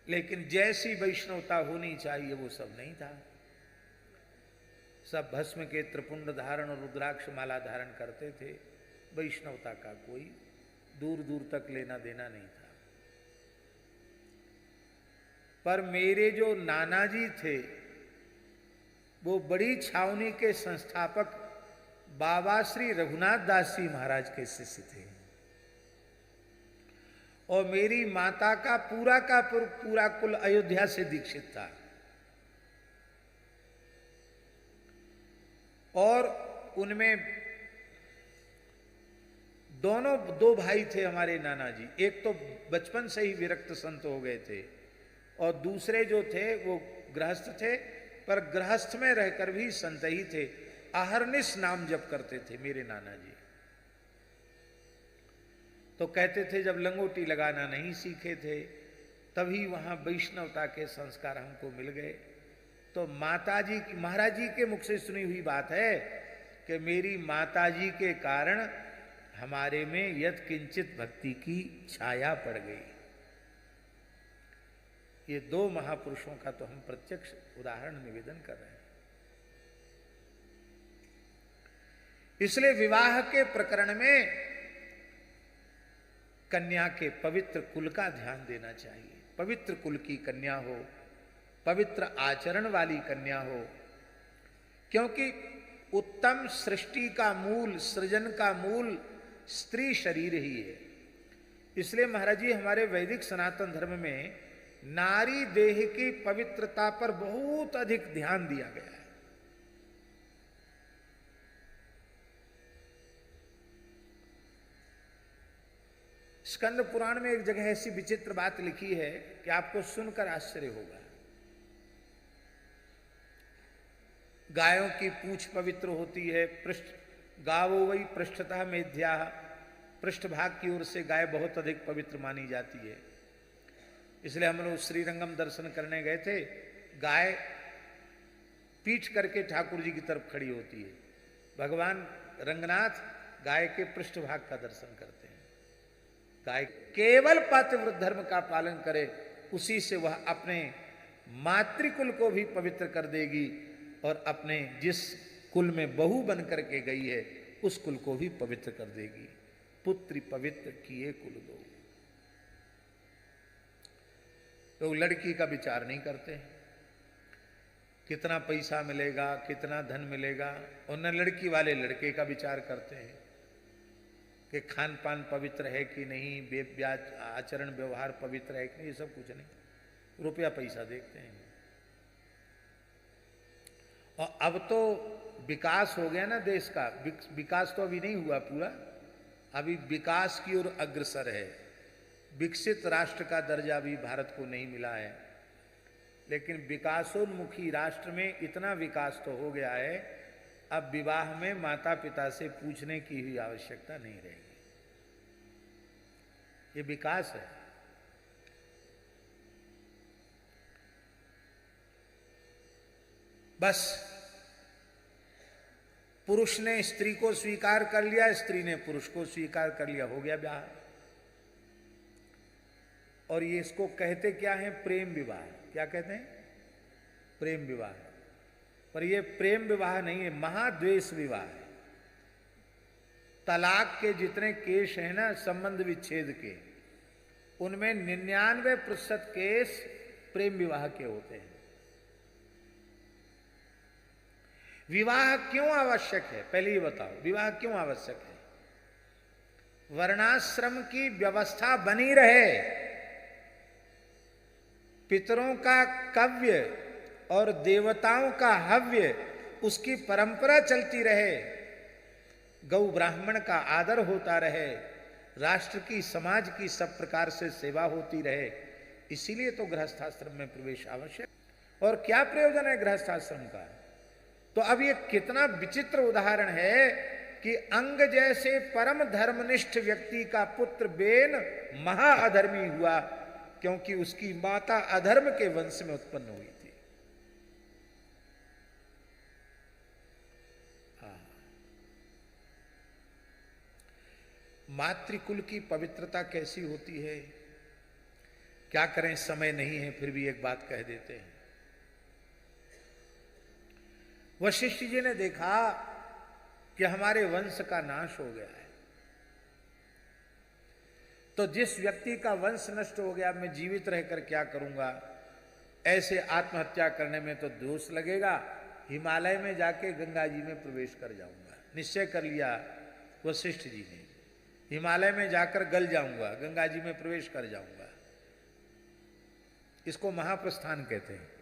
लेकिन जैसी वैष्णवता होनी चाहिए वो सब नहीं था। सब भस्म के त्रिपुंड धारण और रुद्राक्ष माला धारण करते थे। वैष्णवता का कोई दूर दूर तक लेना देना नहीं था। पर मेरे जो नाना जी थे वो बड़ी छावनी के संस्थापक बाबा श्री रघुनाथ दास जी महाराज के शिष्य थे, और मेरी माता का पूरा कुल अयोध्या से दीक्षित था। और उनमें दो भाई थे हमारे नाना जी। एक तो बचपन से ही विरक्त संत हो गए थे, और दूसरे जो थे वो गृहस्थ थे, पर गृहस्थ में रहकर भी संत ही थे। अहरनिश नाम जप करते थे मेरे नाना जी। तो कहते थे जब लंगोटी लगाना नहीं सीखे थे तभी वहां वैष्णवता के संस्कार हमको मिल गए। तो माताजी महाराज जी के मुख से सुनी हुई बात है कि मेरी माताजी के कारण हमारे में यत् किंचित भक्ति की छाया पड़ गई। ये दो महापुरुषों का तो हम प्रत्यक्ष उदाहरण निवेदन कर रहे हैं। इसलिए विवाह के प्रकरण में कन्या के पवित्र कुल का ध्यान देना चाहिए। पवित्र कुल की कन्या हो, पवित्र आचरण वाली कन्या हो, क्योंकि उत्तम सृष्टि का मूल, सृजन का मूल स्त्री शरीर ही है। इसलिए महाराज जी हमारे वैदिक सनातन धर्म में नारी देह की पवित्रता पर बहुत अधिक ध्यान दिया गया है। स्कंद पुराण में एक जगह ऐसी विचित्र बात लिखी है कि आपको सुनकर आश्चर्य होगा। गायों की पूंछ पवित्र होती है। गावो वही पृष्ठतः मेध्या, पृष्ठभाग की ओर से गाय बहुत अधिक पवित्र मानी जाती है। इसलिए हम लोग श्रीरंगम दर्शन करने गए थे। गाय पीठ करके ठाकुर जी की तरफ खड़ी होती है। भगवान रंगनाथ गाय के पृष्ठभाग का दर्शन करते हैं। गाय केवल पातिव्रत धर्म का पालन करे, उसी से वह अपने मातृकुल को भी पवित्र कर देगी और अपने जिस कुल में बहू बन करके गई है उस कुल को भी पवित्र कर देगी। पुत्री पवित्र किए कुल दो। लोग लड़की का विचार नहीं करते, कितना पैसा मिलेगा, कितना धन मिलेगा, और न लड़की वाले लड़के का विचार करते हैं कि खान पान पवित्र है कि नहीं, आचरण व्यवहार पवित्र है कि नहीं। ये सब कुछ नहीं, रुपया पैसा देखते हैं। और अब तो विकास हो गया ना देश का। विकास तो अभी नहीं हुआ पूरा, अभी विकास की ओर अग्रसर है। विकसित राष्ट्र का दर्जा भी भारत को नहीं मिला है, लेकिन विकासोन्मुखी राष्ट्र में इतना विकास तो हो गया है, अब विवाह में माता पिता से पूछने की भी आवश्यकता नहीं रहेगी। ये विकास है। बस पुरुष ने स्त्री को स्वीकार कर लिया, स्त्री ने पुरुष को स्वीकार कर लिया, हो गया ब्याह। और ये इसको कहते क्या है? प्रेम विवाह। क्या कहते हैं? प्रेम विवाह। पर ये प्रेम विवाह नहीं है, महाद्वेष विवाह है। तलाक के जितने केस हैं ना, संबंध विच्छेद के, उनमें 99% केस प्रेम विवाह के होते हैं। विवाह क्यों आवश्यक है? पहले ये बताओ, विवाह क्यों आवश्यक है? वर्णाश्रम की व्यवस्था बनी रहे, पितरों का कव्य और देवताओं का हव्य, उसकी परंपरा चलती रहे, गौ ब्राह्मण का आदर होता रहे, राष्ट्र की, समाज की सब प्रकार से सेवा होती रहे। इसीलिए तो गृहस्थाश्रम में प्रवेश आवश्यक। और क्या प्रयोजन है गृहस्थाश्रम का? तो अब ये कितना विचित्र उदाहरण है कि अंग जैसे परम धर्मनिष्ठ व्यक्ति का पुत्र बेन महाअधर्मी हुआ, क्योंकि उसकी माता अधर्म के वंश में उत्पन्न हुई थी। मातृकुल की पवित्रता कैसी होती है? क्या करें, समय नहीं है, फिर भी एक बात कह देते हैं। वशिष्ठ जी ने देखा कि हमारे वंश का नाश हो गया है, तो जिस व्यक्ति का वंश नष्ट हो गया मैं जीवित रहकर क्या करूंगा, ऐसे आत्महत्या करने में तो दोष लगेगा, हिमालय में जाके गंगा जी में प्रवेश कर जाऊंगा। निश्चय कर लिया वशिष्ठ जी ने, हिमालय में जाकर गल जाऊंगा, गंगा जी में प्रवेश कर जाऊंगा। इसको महाप्रस्थान कहते हैं।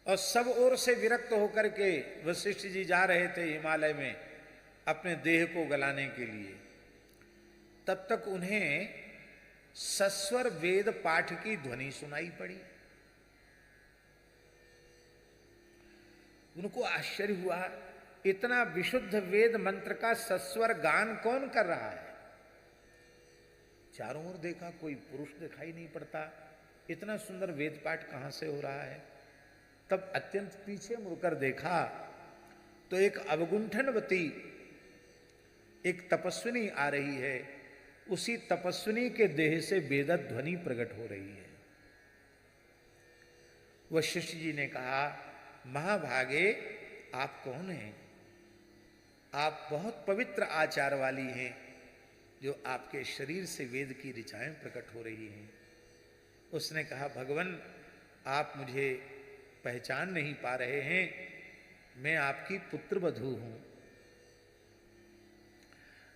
और सब ओर से विरक्त होकर के वशिष्ठ जी जा रहे थे हिमालय में अपने देह को गलाने के लिए। तब तक उन्हें सस्वर वेद पाठ की ध्वनि सुनाई पड़ी। उनको आश्चर्य हुआ, इतना विशुद्ध वेद मंत्र का सस्वर गान कौन कर रहा है। चारों ओर देखा, कोई पुरुष दिखाई नहीं पड़ता, इतना सुंदर वेद पाठ कहां से हो रहा है। तब अत्यंत पीछे मुड़कर देखा तो एक अवगुंठनवती, एक तपस्विनी आ रही है। उसी तपस्विनी के देह से वेदत ध्वनि प्रकट हो रही है। वशिष्ठ जी ने कहा, महाभागे आप कौन हैं? आप बहुत पवित्र आचार वाली हैं, जो आपके शरीर से वेद की ऋचाएं प्रकट हो रही हैं। उसने कहा, भगवान आप मुझे पहचान नहीं पा रहे हैं, मैं आपकी पुत्र वधू हूं।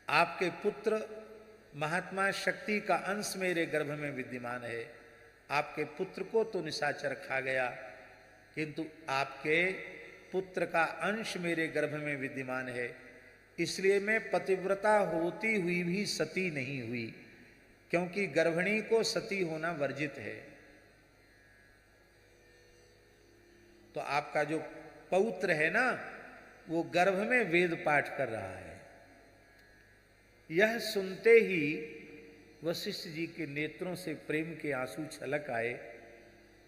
आपके पुत्र महात्मा शक्ति का अंश मेरे गर्भ में विद्यमान है। आपके पुत्र को तो निशाचर खा गया, किंतु आपके पुत्र का अंश मेरे गर्भ में विद्यमान है, इसलिए मैं पतिव्रता होती हुई भी सती नहीं हुई, क्योंकि गर्भिणी को सती होना वर्जित है। तो आपका जो पौत्र है ना, वो गर्भ में वेद पाठ कर रहा है। यह सुनते ही वशिष्ठ जी के नेत्रों से प्रेम के आंसू छलक आए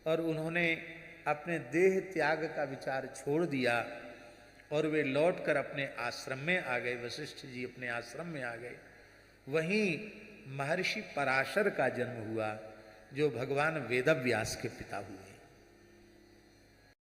और उन्होंने अपने देह त्याग का विचार छोड़ दिया और वे लौटकर अपने आश्रम में आ गए। वशिष्ठ जी अपने आश्रम में आ गए। वहीं महर्षि पराशर का जन्म हुआ, जो भगवान वेदव्यास के पिता हुए।